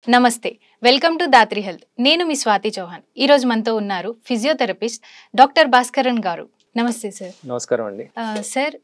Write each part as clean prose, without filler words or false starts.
నమస్తే. Welcome to Dhatri health. నేను మీ స్వాతి చౌహాన్. ఈ రోజు మనతో ఉన్నారు ఫిజియోథెరపిస్ట్ డాక్టర్ భాస్కరన్ గారు. నమస్తే సార్. నమస్కారం అండి. సార్,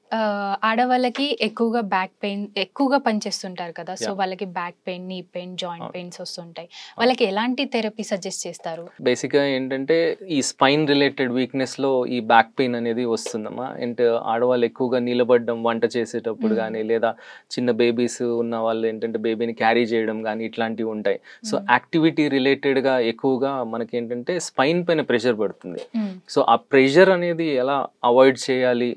ఆడవాళ్ళకి ఎక్కువగా బ్యాక్ పెయిన్ ఎక్కువగా పనిచేస్తుంటారు కదా, సో వాళ్ళకి back pain, knee pain, joint pains వస్తుంటాయి. వాళ్ళకి ఎలాంటి థెరపీ సజెస్ట్ చేస్తారు? బేసిక్గా ఏంటంటే ఈ స్పైన్ రిలేటెడ్ వీక్నెస్ లో ఈ బ్యాక్ పెయిన్ అనేది వస్తుందమ్మా. అండ్ ఆడవాళ్ళు ఎక్కువగా నిలబడడం వంట చేసేటప్పుడు కానీ, లేదా చిన్న బేబీస్ ఉన్న వాళ్ళు ఏంటంటే బేబీని క్యారీ చేయడం కానీ ఇట్లాంటివి ఉంటాయి. సో యాక్టివిటీ రిలేటెడ్ గా ఎక్కువగా మనకి ఏంటంటే స్పైన్ పైన ప్రెషర్ పడుతుంది. సో ఆ ప్రెషర్ అనేది ఎలా అవాయిడ్ చేయాలి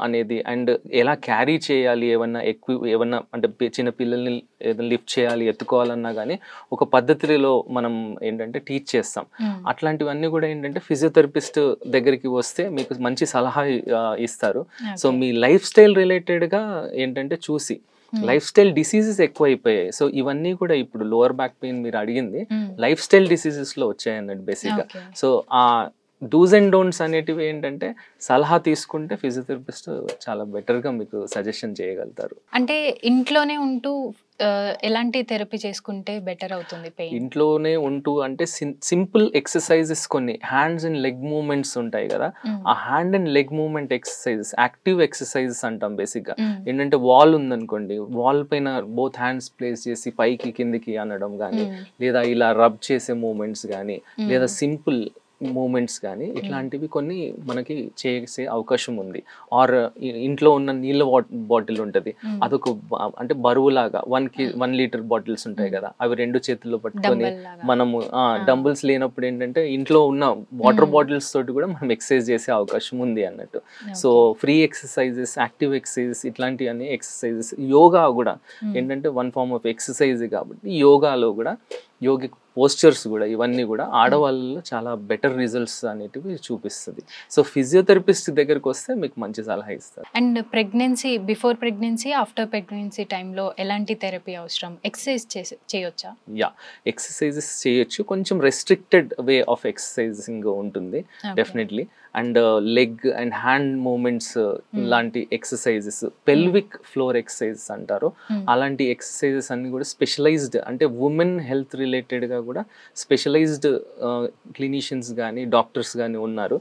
అనేది, అండ్ ఎలా క్యారీ చేయాలి, ఏమన్నా అంటే చిన్న పిల్లల్ని ఏదైనా లిఫ్ట్ చేయాలి, ఎత్తుకోవాలన్నా కానీ ఒక పద్ధతిలో మనం ఏంటంటే టీచ్ చేస్తాం. అట్లాంటివన్నీ కూడా ఏంటంటే ఫిజియోథెరపిస్ట్ దగ్గరికి వస్తే మీకు మంచి సలహా ఇస్తారు. సో మీ లైఫ్ స్టైల్ రిలేటెడ్గా ఏంటంటే చూసి, లైఫ్ స్టైల్ డిసీజెస్ ఎక్కువ అయిపోయాయి. సో ఇవన్నీ కూడా ఇప్పుడు లోవర్ బ్యాక్ పెయిన్ మీరు అడిగింది లైఫ్ స్టైల్ డిసీజెస్ లో వచ్చాయి అన్నట్టు బేసిక్గా. సో ఆ డూస్ అండ్ డోంట్స్ అనేటివి ఏంటంటే సలహా తీసుకుంటే ఫిజియోథెరపిస్ట్ చాలా బెటర్గా మీకు సజెషన్ చేయగలుగుతారు. అంటే ఇంట్లోనే ఉంటూ ఎలాంటి థెరపీ చేసుకుంటే బెటర్ అవుతుంది పెయిన్? ఇంట్లోనే ఉంటూ అంటే సింపుల్ ఎక్సర్సైజెస్, కొన్ని హ్యాండ్స్ అండ్ లెగ్ మూవ్మెంట్స్ ఉంటాయి కదా, ఆ hand and leg movement exercises, active exercises అంటాం బేసిక్గా. ఏంటంటే వాల్ ఉందనుకోండి, వాల్ పైన బోత్ హ్యాండ్స్ ప్లేస్ చేసి పైకి కిందికి అనడం కానీ, లేదా ఇలా రబ్ చేసే మూమెంట్స్ కానీ, లేదా సింపుల్ మూమెంట్స్ కానీ ఇట్లాంటివి కొన్ని మనకి చేసే అవకాశం ఉంది. ఆర్ ఇంట్లో ఉన్న నీళ్ళ బాటిల్ ఉంటుంది, అదొక అంటే బరువులాగా 1 లీటర్ బాటిల్స్ ఉంటాయి కదా, అవి 2 చేతుల్లో పట్టుకొని మనము డంబుల్స్ లేనప్పుడు ఏంటంటే ఇంట్లో ఉన్న వాటర్ బాటిల్స్ తోటి కూడా మనం ఎక్సర్సైజ్ చేసే అవకాశం ఉంది అన్నట్టు. So free exercises, active exercises ఇట్లాంటివి అన్ని ఎక్సర్సైజెస్. యోగా కూడా ఏంటంటే వన్ ఫార్మ్ ఆఫ్ ఎక్సర్సైజ్ కాబట్టి యోగాలో కూడా యోగిక్ పోస్చర్స్ కూడా ఇవన్నీ కూడా ఆడవాళ్ళలో చాలా బెటర్ రిజల్ట్స్ అనేటివి చూపిస్తుంది. సో ఫిజియోథెరపిస్ట్ దగ్గరికి వస్తే మీకు మంచి సలహా ఇస్తారు. And pregnancy, before pregnancy, after pregnancy టైంలో ఎలాంటి థెరపీ అవసరం? ఎక్సర్సైజ్ చేయొచ్చా? ఎక్సర్సైజెస్ చేయొచ్చు. కొంచెం రెస్ట్రిక్టెడ్ వే ఆఫ్ ఎక్సర్సైజింగ్ ఉంటుంది definitely. And leg and hand movements లాంటి ఎక్సర్సైజెస్, పెల్విక్ ఫ్లోర్ ఎక్సర్సైజెస్ అంటారు, అలాంటి ఎక్సర్సైజెస్ అన్ని కూడా స్పెషలైజ్డ్, అంటే ఉమెన్ హెల్త్ రిలేటెడ్గా కూడా స్పెషలైజ్డ్ క్లినీషియన్స్ కానీ డాక్టర్స్ కానీ ఉన్నారు.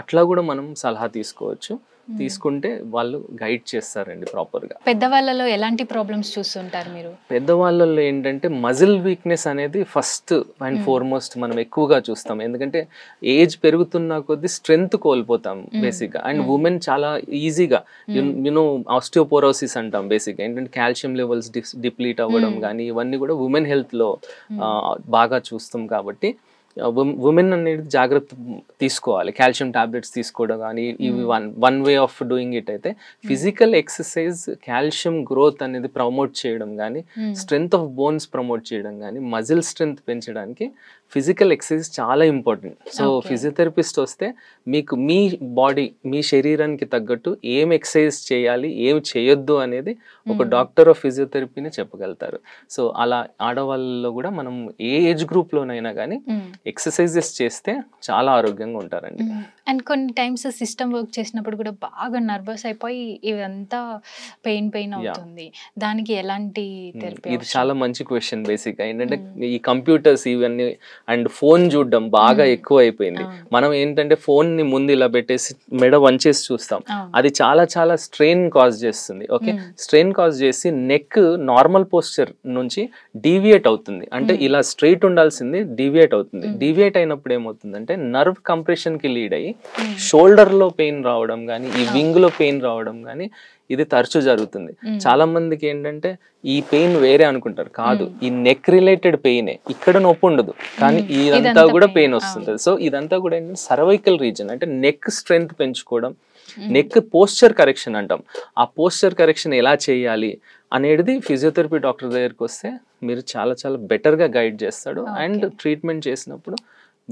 అట్లా కూడా మనం సలహా తీసుకోవచ్చు. తీసుకుంటే వాళ్ళు గైడ్ చేస్తారండి ప్రాపర్గా. పెద్దవాళ్ళలో ఎలాంటి ప్రాబ్లమ్స్ చూస్తుంటారు మీరు? పెద్దవాళ్ళలో ఏంటంటే మజిల్ వీక్నెస్ అనేది ఫస్ట్ అండ్ ఫార్మోస్ట్ మనం ఎక్కువగా చూస్తాం. ఎందుకంటే ఏజ్ పెరుగుతున్న కొద్దీ స్ట్రెంగ్త్ కోల్పోతాం బేసిక్గా. అండ్ ఉమెన్ చాలా ఈజీగా యూనో ఆస్టియోపోరోసిస్ అంటాం బేసిక్గా. ఏంటంటే కాల్షియం లెవెల్స్ డిప్లీట్ అవ్వడం కానీ ఇవన్నీ కూడా ఉమెన్ హెల్త్లో బాగా చూస్తాం. కాబట్టి ఉమెన్ అనేది జాగ్రత్త తీసుకోవాలి. కాల్షియం టాబ్లెట్స్ తీసుకోవడం కానీ ఇవి one way of doing it. అయితే ఫిజికల్ ఎక్సర్సైజ్ కాల్షియం గ్రోత్ అనేది ప్రమోట్ చేయడం కానీ, స్ట్రెంగ్త్ ఆఫ్ బోన్స్ ప్రమోట్ చేయడం కానీ, మజిల్ స్ట్రెంగ్త్ పెంచడానికి ఫిజికల్ ఎక్సర్సైజ్ చాలా ఇంపార్టెంట్. సో ఫిజియోథెరపిస్ట్ వస్తే మీకు మీ బాడీ, మీ శరీరానికి తగ్గట్టు ఏం ఎక్సర్సైజ్ చేయాలి, ఏం చేయొద్దు అనేది ఒక డాక్టర్ ఆఫ్ ఫిజియోథెరపీని చెప్పగలుగుతారు. సో అలా ఆడవాళ్ళలో కూడా మనం ఏ ఏజ్ గ్రూప్లోనైనా కానీ ఎక్సర్సైజెస్ చేస్తే చాలా ఆరోగ్యంగా ఉంటారండి. అండ్ కొన్ని టైమ్స్ సిస్టమ్ వర్క్ చేసినప్పుడు కూడా బాగా నర్వస్ అయిపోయి ఇదంతా పెయిన్ అవుతుంది. దానికి ఎలాంటి థెరపీ? ఇది చాలా మంచి క్వశ్చన్. బేసిక్గా ఏంటంటే ఈ కంప్యూటర్స్ ఇవన్నీ అండ్ ఫోన్ చూడడం బాగా ఎక్కువ అయిపోయింది. మనం ఏంటంటే ఫోన్ ని ముందు ఇలా పెట్టేసి మెడ వంచేసి చూస్తాం. అది చాలా చాలా స్ట్రెయిన్ కాజ్ చేస్తుంది. ఓకే, స్ట్రెయిన్ కాజ్ చేసి నెక్ నార్మల్ పోస్చర్ నుంచి డీవియేట్ అవుతుంది. అంటే ఇలా స్ట్రైట్ ఉండాల్సింది డీవియేట్ అవుతుంది. డీవియేట్ అయినప్పుడు ఏమవుతుందంటే నర్వ్ కంప్రెషన్ కి లీడ్ అయ్యి షోల్డర్ లో పెయిన్ రావడం కానీ, ఈ వింగ్ లో పెయిన్ రావడం కానీ ఇది తరచూ జరుగుతుంది. చాలా మందికి ఏంటంటే ఈ పెయిన్ వేరే అనుకుంటారు, కాదు ఈ నెక్ రిలేటెడ్ పెయినే, ఇక్కడ నొప్పి ఉండదు కానీ ఇదంతా కూడా పెయిన్ వస్తుంది. సో ఇదంతా కూడా ఏంటంటే సర్వైకల్ రీజన్, అంటే నెక్ స్ట్రెంగ్త్ పెంచుకోవడం, నెక్ పోస్చర్ కరెక్షన్ అంటాం. ఆ పోస్చర్ కరెక్షన్ ఎలా చేయాలి అనేది ఫిజియోథెరపీ డాక్టర్ దగ్గరికి వస్తే మీరు చాలా చాలా బెటర్గా గైడ్ చేస్తాడు. అండ్ ట్రీట్మెంట్ చేసినప్పుడు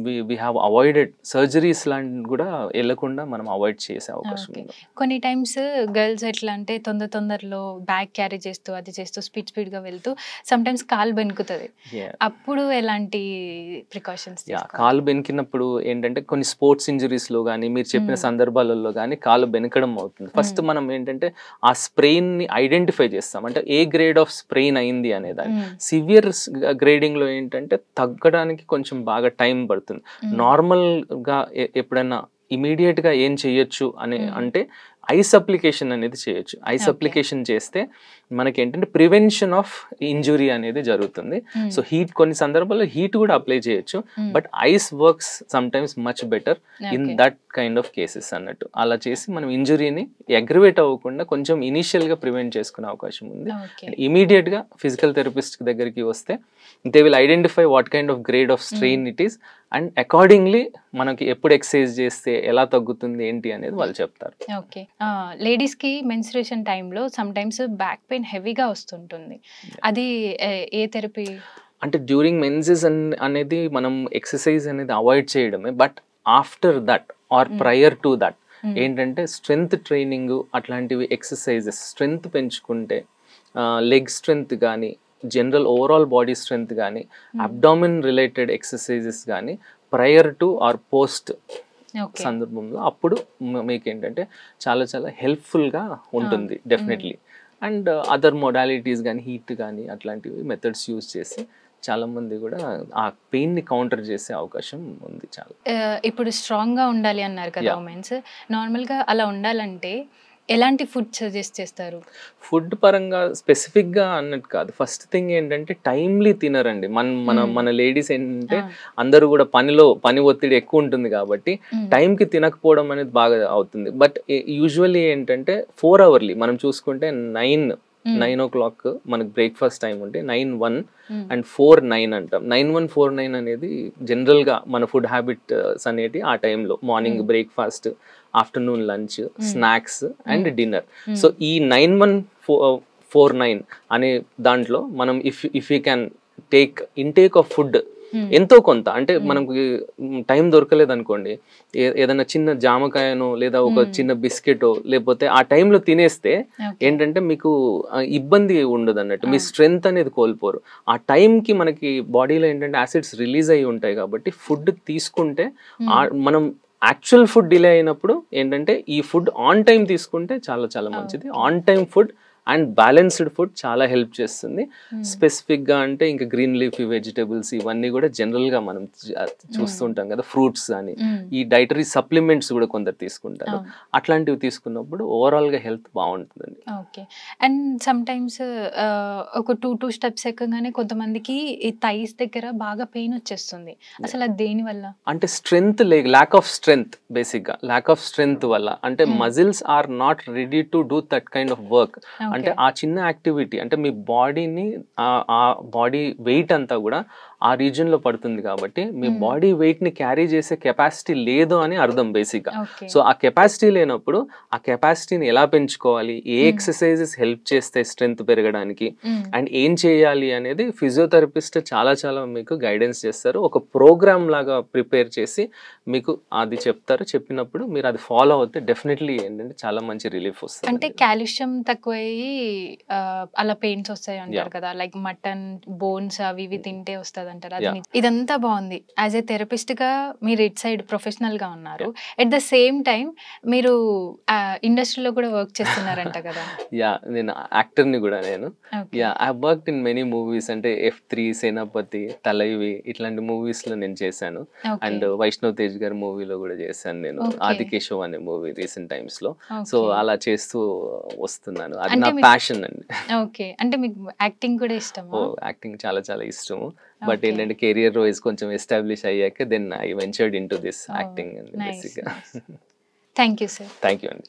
వి హ్యావ్ అవాయిడెడ్ సర్జరీస్ లాంటి కూడా వెళ్ళకుండా మనం అవాయిడ్ చేసే అవకాశం ఓకే. ఉంది. కొన్ని టైమ్స్ గర్ల్స్ ఎట్లా అంటే తొందరలో బ్యాగ్ క్యారీ చేస్తూ అది చేస్తూ స్పీడ్గా వెళ్తూ సమ్‌టైమ్స్ కాలు బెణుకుతది. Yeah. అప్పుడు ఎలాంటి ప్రికాషన్స్ తీసుకోవాలి? కాలు బెనికినప్పుడు ఏంటంటే కొన్ని స్పోర్ట్స్ ఇంజరీస్లో కానీ మీరు చెప్పిన సందర్భాలలో కానీ కాలు బెనకడం అవుతుంది. ఫస్ట్ మనం ఏంటంటే ఆ స్ప్రెయిన్ని ఐడెంటిఫై చేస్తాం. అంటే ఏ గ్రేడ్ ఆఫ్ స్ప్రెయిన్ అయింది అనేదాన్ని. సివియర్ గ్రేడింగ్లో ఏంటంటే తగ్గడానికి కొంచెం బాగా టైం పడుతుంది. నార్మల్గా ఎప్పుడైనా ఇమీడియట్గా ఏం చేయొచ్చు అంటే ఐస్ అప్లికేషన్ అనేది చేయొచ్చు. ఐస్ అప్లికేషన్ చేస్తే మనకి ఏంటంటే ప్రివెన్షన్ ఆఫ్ ఇంజురీ అనేది జరుగుతుంది. సో హీట్ కొన్ని సందర్భాల్లో హీట్ కూడా అప్లై చేయొచ్చు, but ice works some times much better in that kind of cases అన్నట్టు. అలా చేసి మనం ఇంజురీని అగ్రివేట్ అవ్వకుండా కొంచెం ఇనిషియల్గా ప్రివెంట్ చేసుకునే అవకాశం ఉంది. ఇమీడియట్గా ఫిజికల్ థెరపిస్ట్ దగ్గరికి వస్తే they will identify what kind of grade of strain it is and accordingly మనకి ఎప్పుడు ఎక్సర్సైజ్ చేస్తే ఎలా తగ్గుతుంది ఏంటి అనేది వాళ్ళు చెప్తారు. ఓకే. లేడీస్కి మెన్స్ట్రుయేషన్ టైంలో సమ్ టైమ్స్ బ్యాక్ పెయిన్ హెవీగా వస్తుంటుంది. అది ఏ థెరపీ? అంటే డ్యూరింగ్ మెన్సెస్ అనేది మనం ఎక్సర్సైజ్ అనేది అవాయిడ్ చేయడమే, but after that or prior to that ఏంటంటే స్ట్రెంగ్త్ ట్రైనింగ్ అట్లాంటివి ఎక్సర్సైజెస్ స్ట్రెంగ్త్ పెంచుకుంటే లెగ్ స్ట్రెంగ్త్ కానీ జనరల్ ఓవరాల్ బాడీ స్ట్రెంగ్త్ కానీ అబ్డామిన్ రిలేటెడ్ ఎక్సర్సైజెస్ కానీ ప్రయర్ టు ఆర్ పోస్ట్ సందర్భంలో అప్పుడు మీకు ఏంటంటే చాలా చాలా హెల్ప్ఫుల్గా ఉంటుంది డెఫినెట్లీ. అండ్ అదర్ మొడాలిటీస్ కానీ హీట్ కానీ అట్లాంటివి మెథడ్స్ యూజ్ చేసి చాలా మంది కూడా ఆ పెయిన్ని కౌంటర్ చేసే అవకాశం ఉంది. చాలా ఇప్పుడు స్ట్రాంగ్గా ఉండాలి అన్నారు కదా ఉమెన్స్. నార్మల్గా అలా ఉండాలంటే ఎలాంటి ఫుడ్ సజెస్ట్ చేస్తారు? ఫుడ్ పరంగా స్పెసిఫిక్గా అన్నట్టు కాదు. ఫస్ట్ థింగ్ ఏంటంటే టైమ్లీ తినరండి. మన లేడీస్ ఏంటంటే అందరూ కూడా పని ఒత్తిడి ఎక్కువ ఉంటుంది కాబట్టి టైంకి తినకపోవడం అనేది బాగా అవుతుంది. బట్ యూజువల్లీ ఏంటంటే 4 అవర్లీ మనం చూసుకుంటే 9 o'clock మనకు బ్రేక్ఫాస్ట్ టైం ఉంటే 9-1 అండ్ 4-9 అంటాం. 9-1-4-9 అనేది జనరల్గా మన ఫుడ్ హ్యాబిట్స్ అనేటి ఆ టైంలో morning breakfast, afternoon lunch, snacks and dinner. So ఈ 9-1-4-9 అనే దాంట్లో మనం if you can intake of food ఎంతో కొంత, అంటే మనకు టైం దొరకలేదు అనుకోండి, ఏదైనా చిన్న జామకాయనో లేదా ఒక చిన్న బిస్కెటో లేకపోతే ఆ టైంలో తినేస్తే ఏంటంటే మీకు ఇబ్బంది ఉండదు అన్నట్టు, మీ స్ట్రెంగ్త్ అనేది కోల్పోరు. ఆ టైంకి మనకి బాడీలో ఏంటంటే యాసిడ్స్ రిలీజ్ అయ్యి ఉంటాయి కాబట్టి ఫుడ్ తీసుకుంటే మనం యాక్చువల్ ఫుడ్ డిలే అయినప్పుడు ఏంటంటే ఈ ఫుడ్ ఆన్ టైం తీసుకుంటే చాలా చాలా మంచిది. On time food and balanced food చాలా హెల్ప్ చేస్తుంది. స్పెసిఫిక్గా అంటే ఇంకా గ్రీన్ లీఫీ వెజిటబుల్స్ ఇవన్నీ కూడా జనరల్గా మనం చూస్తుంటాం కదా, ఫ్రూట్స్ అని, ఈ డైటరీ సప్లిమెంట్స్ కూడా కొందరు తీసుకుంటారు. అట్లాంటివి తీసుకున్నప్పుడు ఓవరాల్గా హెల్త్ బాగుంటుందండి. ఓకే. అండ్ సమ్ టైమ్స్ ఒక 2 స్టెప్స్ ఎక్కగానే కొంతమందికి ఈ థైస్ దగ్గర బాగా పెయిన్ వచ్చేస్తుంది. అసలు అది దేనివల్ల? అంటే స్ట్రెంగ్త్ ల్యాక్ ఆఫ్ స్ట్రెంగ్త్, బేసిక్గా ల్యాక్ ఆఫ్ స్ట్రెంగ్త్ వల్ల. అంటే muscles are not ready to do that kind of work. అంటే ఆ చిన్న యాక్టివిటీ అంటే మీ బాడీని ఆ బాడీ వెయిట్ అంతా కూడా ఆ రీజన్ లో పడుతుంది కాబట్టి మీ బాడీ వెయిట్ ని క్యారీ చేసే కెపాసిటీ లేదు అని అర్థం బేసిక్ గా. సో ఆ కెపాసిటీ లేనప్పుడు ఆ కెపాసిటీని ఎలా పెంచుకోవాలి, ఏ ఎక్సర్సైజెస్ హెల్ప్ చేస్తాయి స్ట్రెంగ్త్ పెరగడానికి అండ్ ఏం చేయాలి అనేది ఫిజియోథెరపిస్ట్ చాలా చాలా మీకు గైడెన్స్ చేస్తారు. ఒక ప్రోగ్రామ్ లాగా ప్రిపేర్ చేసి మీకు అది చెప్తారు. చెప్పినప్పుడు మీరు అది ఫాలో అవుతే డెఫినెట్లీ ఏంటంటే చాలా మంచి రిలీఫ్ వస్తుంది. అంటే కాల్షియం తక్కువయ్యి అలా పెయిన్స్ వస్తాయి అంటారు కదా, లైక్ మటన్ బోన్స్ అవి ఇవి తింటే వస్తుంది అంటారు. అది ఇదంతా బాగుంది. యాజ్ ఏ థెరపిస్ట్ గా మీరు ఇట్ సైడ్ ప్రొఫెషనల్ గా ఉన్నారు, ఎట్ ద సేమ్ టైం మీరు ఇండస్ట్రీలో కూడా వర్క్ చేస్తున్నారంట కదా? యా, నేను యాక్టర్ ని కూడా. నేను I worked in many movies. అంటే F3, సేనాపతి, తలైవి ఇట్లాంటి మూవీస్ లో నేను చేశాను. అండ్ వైష్ణవ్ తేజ్ గారి మూవీలో కూడా చేశాను నేను, ఆదికేశవ్ అనే మూవీ రీసెంట్ టైమ్స్ లో. సో అలా చేస్తూ వస్తున్నాను. అది నా ప్యాషన్ అండి. ఓకే. అంటే మీకు యాక్టింగ్ కూడా ఇష్టమా? యాక్టింగ్ చాలా చాలా ఇష్టము. బట్ ఏంటంటే కెరియర్ వైజ్ కొంచెం ఎస్టాబ్లిష్ అయ్యాక then I ventured into this acting. Thank you sir. Thank you అండి.